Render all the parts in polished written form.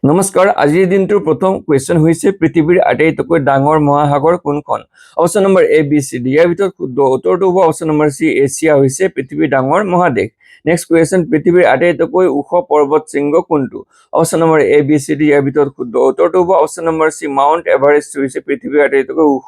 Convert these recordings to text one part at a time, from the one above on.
নমস্কাৰ আজিৰ দিনটোৰ প্ৰথম কুৱেশ্যন হৈছে পৃথিৱীৰ আটাইতকৈ ডাঙৰ মহাসাগৰ কোনখন option number A B C D ইয়াৰ ভিতৰত শুদ্ধ উত্তৰটো হ'ব অপচন নম্বৰ চি এছিয়া হৈছে পৃথিৱীৰ ডাঙৰ মহাদেশ নেক্সট কুৱেশ্যন পৃথিৱীৰ আটাইতকৈ ওখ পৰ্বত শৃংগ কোনটো option number A B C D ইয়াৰ ভিতৰত শুদ্ধ উত্তৰটো হ'ব option number C mount Everest হৈছে পৃথিৱীৰ আটাইতকৈ ওখ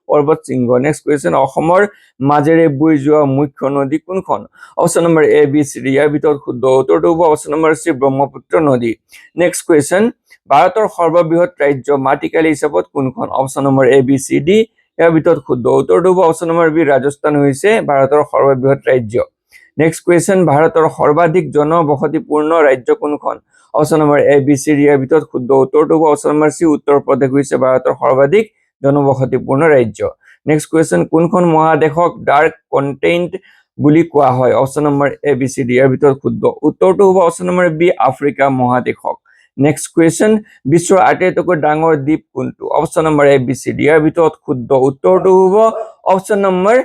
পৰ্বত শৃংগ নেক্সট কুৱেশ্যন অসমৰ মাজেৰে বৈ যোৱা মুখ্য নদী কোনখন option number A B C D ইয়াৰ ভিতৰত শুদ্ধ উত্তৰটো হ'ব অপচন নম্বৰ চি ব্ৰহ্মপুত্ৰ নদী নেক্সট কুৱেশ্যন ভাৰতৰ সৰ্ববৃহৎ ৰাজ্য মাটিকালি হিচাপত কোনখন option number A B C D ইয়াৰ ভিতৰত শুদ্ধ উত্তৰটো হ'ব অপচন নম্বৰ বি ৰাজস্থান হৈছে ভাৰতৰ সৰ্ববৃহৎ ৰাজ্য নেক্সট কুৱেশ্যন ভাৰতৰ সৰ্বাধিক জনবসতিপূৰ্ণ ৰাজ্য কোনখন option number A B C D ইয়াৰ ভিতৰত শুদ্ধ উত্তৰটো হ'ব option number C Uttar Pradesh হৈছে ভাৰতৰ সৰ্বাধিক জনবসতিপূৰ্ণ ৰাজ্য নেক্সট কুৱেশ্যন কোনখন মহাদেশক ডাৰ্ক কণ্টেইণ্ট বুলি কোৱা হয় option number A B C D ইয়াৰ ভিতৰত শুদ্ধ উত্তৰটো হ'ব অপচন নম্বৰ বি আফ্ৰিকা মহাদেশক নেক্সট কুৱেশ্যন বিশ্বৰ আটাইতকৈ ডাঙৰ দ্বীপ কোনটো option number A B C D ইয়াৰ ভিতৰত শুদ্ধ উত্তৰটো হ'ব অপচন নম্বৰ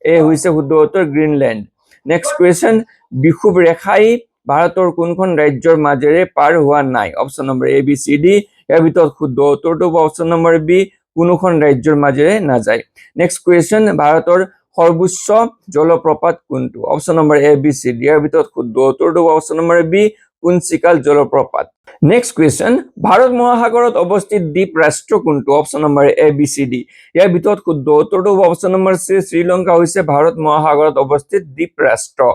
এ হৈছে শুদ্ধ উত্তৰ গ্ৰীণলেণ্ড নেক্সট কুৱেশ্যন বিষুৱ ৰেখাই ভাৰতৰ কোনখন ৰাজ্যৰ মাজেৰে পাৰ হোৱা নাই option number A B C D ইয়াৰ ভিতৰত শুদ্ধ উত্তৰটো হ'ব অপচন নম্বৰ বি কোনোখন ৰাজ্যৰ মাজেৰে নাযায় নেক্সট কুৱেশ্যন ভাৰতৰ সৰ্বোচ্চ জলপ্ৰপাত কোনটো option number A B C D ইয়াৰ ভিতৰত শুদ্ধ উত্তৰটো হ'ব অপচন নম্বৰ বি কুঞ্চিকাল জলপ্ৰপাত নেক্সট কুৱেশ্যন ভাৰত মহাসাগৰত অৱস্থিত দ্বীপ ৰাষ্ট্ৰ কোনটো option number A B C D ইয়াৰ ভিতৰত শুদ্ধ উত্তৰটো হ'ব অপচন নম্বৰ চি শ্ৰীলংকা হৈছে ভাৰত মহাসাগৰত অৱস্থিত দ্বীপ ৰাষ্ট্ৰ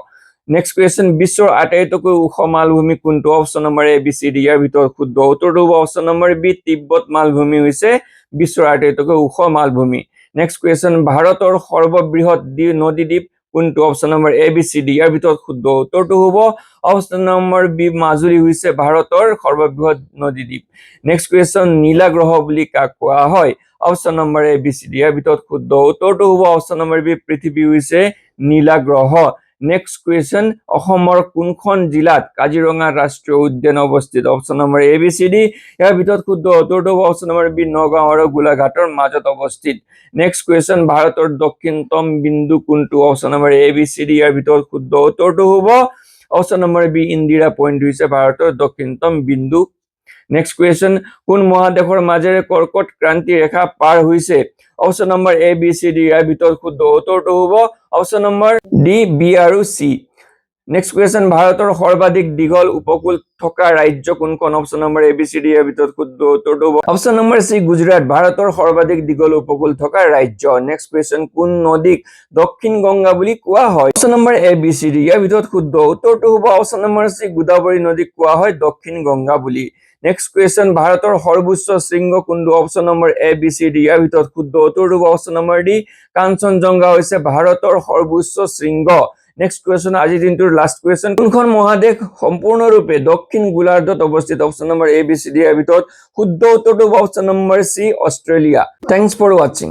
নেক্সট কুৱেশ্যন বিশ্বৰ আটাইতকৈ ওখ মালভূমি কোনটো option number A B C D ইয়াৰ ভিতৰত শুদ্ধ উত্তৰটো হ'ব অপচন নম্বৰ বি তিব্বত মালভূমি হৈছে বিশ্বৰ আটাইতকৈ ওখ মালভূমি নেক্সট কুৱেশ্যন ভাৰতৰ সৰ্ববৃহৎ নদীদ্বীপ কোনটো option number A B C D ইয়াৰ ভিতৰত শুদ্ধ উত্তৰটো হ'ব অপচন নম্বৰ বি মাজুলী হৈছে ভাৰতৰ সৰ্ববৃহৎ নদীদ্বীপ নেক্সট কুৱেশ্যন নীলা গ্ৰহ বুলি কাক কোৱা হয় option number A B C D ইয়াৰ ভিতৰত শুদ্ধ উত্তৰটো হ'ব অপচন নম্বৰ বি পৃথিৱী হৈছে নীলা গ্ৰহ নেক্সট কুৱেশ্যন অসমৰ কোনখন জিলাত কাজিৰঙা ৰাষ্ট্ৰীয় উদ্যান অৱস্থিত option number A B C D ইয়াৰ ভিতৰত শুদ্ধ উত্তৰটো হ'ব অপচন নম্বৰ বি নগাঁও আৰু গোলাঘাটৰ মাজত অৱস্থিত নেক্সট কুৱেশ্যন ভাৰতৰ দক্ষিণতম বিন্দু কোনটো option number A B C D ইয়াৰ ভিতৰত শুদ্ধ উত্তৰটো হ'ব option number B Indira Point হৈছে ভাৰতৰ দক্ষিণতম বিন্দু নেক্সট কুৱেশ্যন কোন মহাদেশৰ মাজেৰে কৰ্কট ক্ৰান্তি ৰেখা পাৰ হৈছে option number A B C D ইয়াৰ ভিতৰত শুদ্ধ উত্তৰটো হ'ব অপচন নম্বৰ ডি বি আৰু চি নেক্সট কুৱেশ্যন ভাৰতৰ সৰ্বাধিক দীঘল উপকূল থকা ৰাজ্য কোনখন option number A B C D ইয়াৰ ভিতৰত শুদ্ধ উত্তৰটো হ'ব অপচন নম্বৰ চি গুজৰাট ভাৰতৰ সৰ্বাধিক দীঘল উপকূল থকা ৰাজ্য নেক্সট কুৱেশ্যন কোন নদীক দক্ষিণ গংগা বুলি কোৱা হয় option number A B C D ইয়াৰ ভিতৰত শুদ্ধ উত্তৰটো হ'ব অপচন নম্বৰ চি গোদাবৰী নদীক কোৱা হয় দক্ষিণ গংগা বুলি নেক্সট কুৱেশ্যন ভাৰতৰ সৰ্বোচ্চ শৃংগ কোনটো option number A B C D ইয়াৰ ভিতৰত শুদ্ধ উত্তৰটো হ'ব অপচন নম্বৰ ডি কাঞ্চনজংঘা হৈছে ভাৰতৰ সৰ্বোচ্চ শৃংগ নেক্সট কুৱেশ্যন আজিৰ দিনটোৰ লাষ্ট কুৱেশ্যন কোনখন মহাদেশ সম্পূৰ্ণৰূপে দক্ষিণ গোলাৰ্ধত অৱস্থিত option number A B C D ইয়াৰ ভিতৰত শুদ্ধ উত্তৰটো হ'ব option number C Australia thanks for ৱাচিং